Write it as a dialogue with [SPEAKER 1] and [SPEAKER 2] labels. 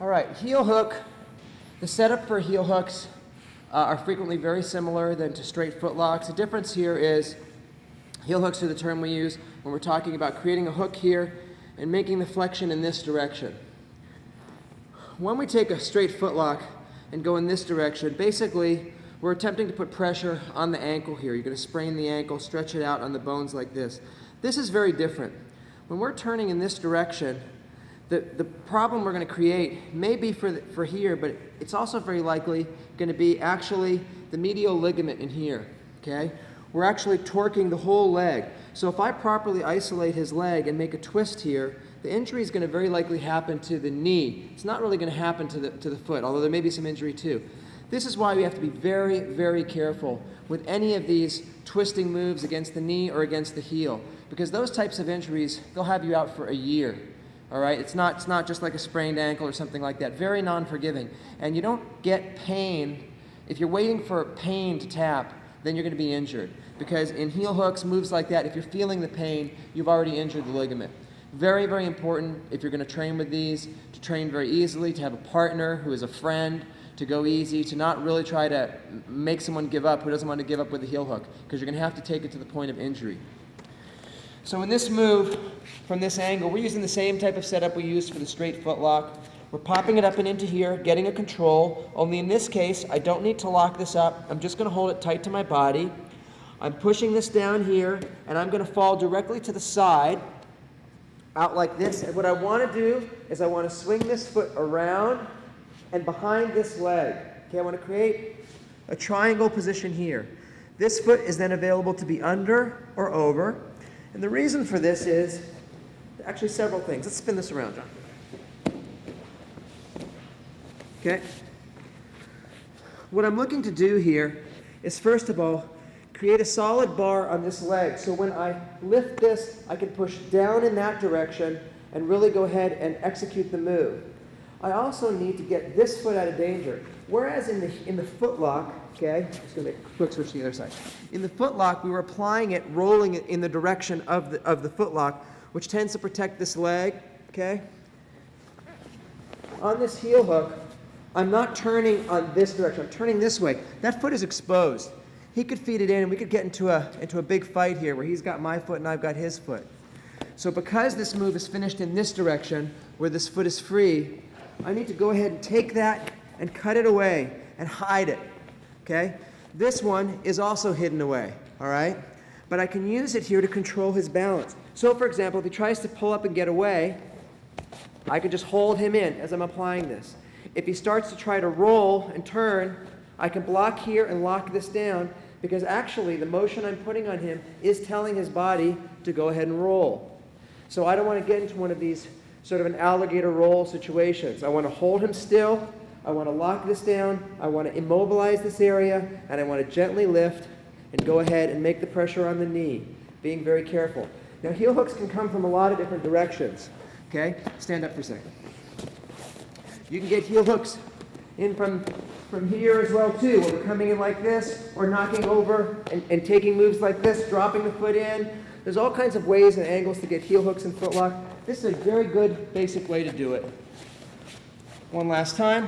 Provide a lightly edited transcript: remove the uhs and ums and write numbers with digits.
[SPEAKER 1] All right, heel hook. The setup for heel hooks are frequently very similar than to straight foot locks. The difference here is heel hooks are the term we use when we're talking about creating a hook here and making the flexion in this direction. When we take a straight foot lock and go in this direction, basically we're attempting to put pressure on the ankle here. You're going to sprain the ankle, stretch it out on the bones like this. This is very different. When we're turning in this direction, the problem we're going to create may be for here, but it's also very likely going to be actually the medial ligament in here, okay? We're actually torquing the whole leg. So if I properly isolate his leg and make a twist here, the injury is going to very likely happen to the knee. It's not really going to happen to the foot, although there may be some injury too. This is why we have to be very, very careful with any of these twisting moves against the knee or against the heel, because those types of injuries, they'll have you out for a year. All right, it's not just like a sprained ankle or something like that. Very non-forgiving. And you don't get pain. If you're waiting for pain to tap, then you're going to be injured. Because in heel hooks, moves like that, if you're feeling the pain, you've already injured the ligament. Very, very important if you're going to train with these, to train very easily, to have a partner who is a friend, to go easy, to not really try to make someone give up who doesn't want to give up with a heel hook, because you're going to have to take it to the point of injury. So in this move, from this angle, we're using the same type of setup we used for the straight foot lock. We're popping it up and into here, getting a control. Only in this case, I don't need to lock this up. I'm just going to hold it tight to my body. I'm pushing this down here, and I'm going to fall directly to the side, out like this. And what I want to do is I want to swing this foot around and behind this leg. Okay, I want to create a triangle position here. This foot is then available to be under or over. And the reason for this is actually several things. Let's spin this around, John. Okay. What I'm looking to do here is, first of all, create a solid bar on this leg. So when I lift this, I can push down in that direction and really go ahead and execute the move. I also need to get this foot out of danger. Whereas in the foot lock, okay, I'm just going to make a quick switch to the other side. In the foot lock, we were applying it, rolling it in the direction of the foot lock, which tends to protect this leg, okay? On this heel hook, I'm not turning on this direction. I'm turning this way. That foot is exposed. He could feed it in, and we could get into a big fight here where he's got my foot and I've got his foot. So because this move is finished in this direction, where this foot is free, I need to go ahead and take that and cut it away and hide it, okay? This one is also hidden away, all right? But I can use it here to control his balance. So, for example, if he tries to pull up and get away, I can just hold him in as I'm applying this. If he starts to try to roll and turn, I can block here and lock this down, because actually the motion I'm putting on him is telling his body to go ahead and roll. So I don't want to get into one of these sort of an alligator roll situations. I want to hold him still, I want to lock this down, I want to immobilize this area, and I want to gently lift and go ahead and make the pressure on the knee, being very careful. Now heel hooks can come from a lot of different directions, okay? Stand up for a second. You can get heel hooks in from here as well too, where we're coming in like this, or knocking over and taking moves like this, dropping the foot in. There's all kinds of ways and angles to get heel hooks and foot lock. This is a very good basic way to do it. One last time.